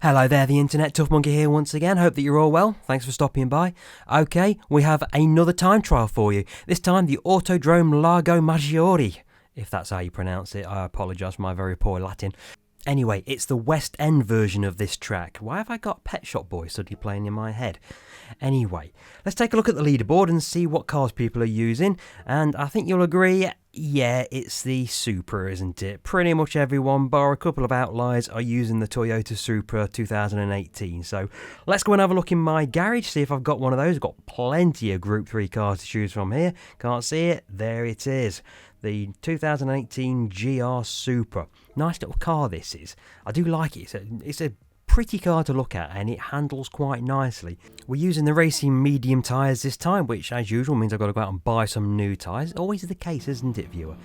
Hello there, the internet, Tough Monkey here once again. Hope that you're all well. Thanks for stopping by. Okay, we have another time trial for you. This time the Autodrome Lago Maggiore. If that's how you pronounce it, I apologise for my very poor Latin. Anyway, it's the West End version of this track. Why have I got Pet Shop Boys suddenly playing in my head? Anyway, let's take a look at the leaderboard and see what cars people are using. And I think you'll agree, yeah, it's the Supra, isn't it? Pretty much everyone, bar a couple of outliers, are using the Toyota Supra 2018. So let's go and have a look in my garage, see if I've got one of those. I've got plenty of Group 3 cars to choose from here. Can't see it? There it is. The 2018 GR Supra. Nice little car this is. I do like it. It's a pretty car to look at and it handles quite nicely. We're using the racing medium tyres this time, which as usual means I've got to go out and buy some new tyres. Always the case, isn't it, viewer?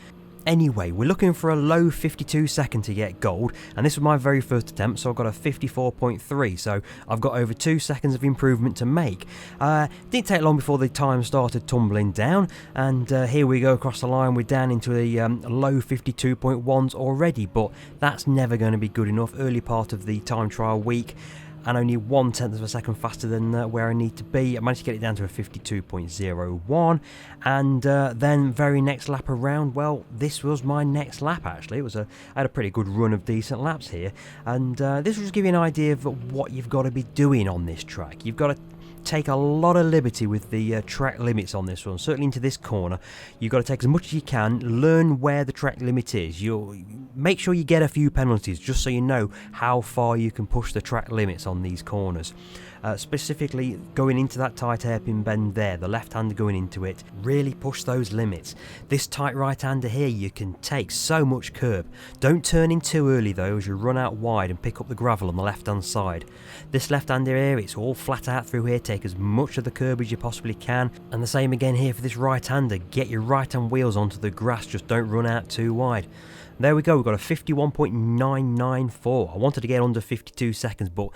Anyway, we're looking for a low 52 second to get gold, and this was my very first attempt, so I've got a 54.3, so I've got over 2 seconds of improvement to make. Didn't take long before the time started tumbling down, and here we go across the line. We're down into the low 52.1s already, but that's never going to be good enough. Early part of the time trial week, and only 1/10 of a second faster than where I need to be. I managed to get it down to a 52.01, and then very next lap around, well, this was my next lap actually. I had a pretty good run of decent laps here, and this will just give you an idea of what you've got to be doing on this track. You've got to take a lot of liberty with the track limits on this one. Certainly into this corner, you've got to take as much as you can, learn where the track limit is. You'll make sure you get a few penalties just so you know how far you can push the track limits on these corners. Specifically going into that tight hairpin bend there, the left hander going into it, really push those limits. This tight right hander here, you can take so much curb. Don't turn in too early though, as you run out wide and pick up the gravel on the left hand side. This left hander here, it's all flat out through here. Take as much of the curb as you possibly can, and the same again here for this right hander. Get your right hand wheels onto the grass, just don't run out too wide. There we go, we've got a 51.994. I wanted to get under 52 seconds, but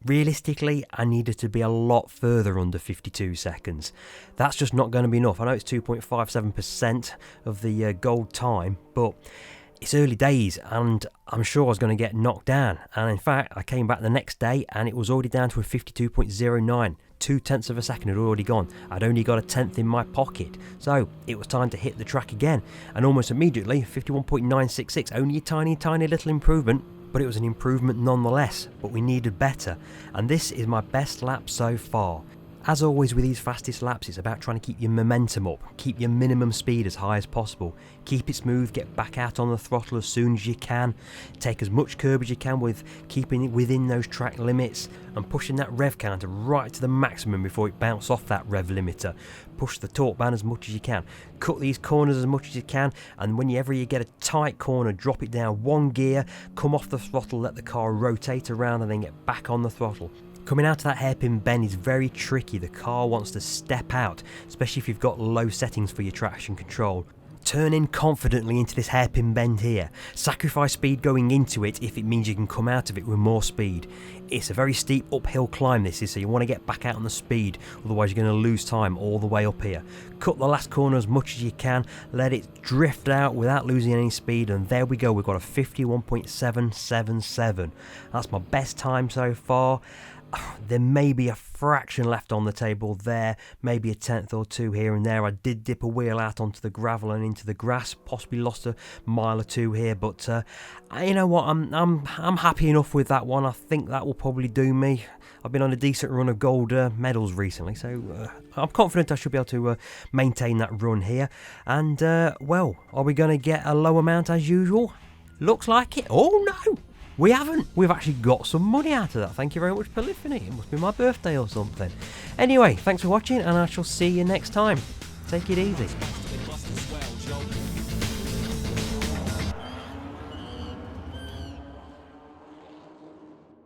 realistically, I needed to be a lot further under 52 seconds. That's just not going to be enough. I know it's 2.57% of the gold time, but it's early days and I'm sure I was going to get knocked down. And in fact, I came back the next day and it was already down to a 52.09. 2/10 of a second had already gone. I'd only got a 10th in my pocket. So it was time to hit the track again. And almost immediately, 51.966. Only a tiny little improvement. But it was an improvement nonetheless, but we needed better, and this is my best lap so far. As always with these fastest laps, it's about trying to keep your momentum up, keep your minimum speed as high as possible, keep it smooth, get back out on the throttle as soon as you can, take as much curb as you can with keeping it within those track limits, and pushing that rev counter right to the maximum before it bounces off that rev limiter. Push the torque band as much as you can, cut these corners as much as you can, and whenever you get a tight corner, drop it down one gear, come off the throttle, let the car rotate around and then get back on the throttle. Coming out of that hairpin bend is very tricky. The car wants to step out, especially if you've got low settings for your traction control. Turn in confidently into this hairpin bend here. Sacrifice speed going into it if it means you can come out of it with more speed. It's a very steep uphill climb this is, so you want to get back out on the speed, otherwise you're going to lose time all the way up here. Cut the last corner as much as you can, let it drift out without losing any speed, and there we go, we've got a 51.777. That's my best time so far. There may be a fraction left on the table there, maybe a 10th or 2 here and there. I did dip a wheel out onto the gravel and into the grass, possibly lost a mile or 2 here, but you know what, I'm happy enough with that one. I think that will probably do me. I've been on a decent run of gold medals recently, so I'm confident I should be able to maintain that run here. And well, are we going to get a low amount as usual? Looks like it. Oh no! We haven't. We've actually got some money out of that. Thank you very much, Polyphony. It must be my birthday or something. Anyway, thanks for watching, and I shall see you next time. Take it easy.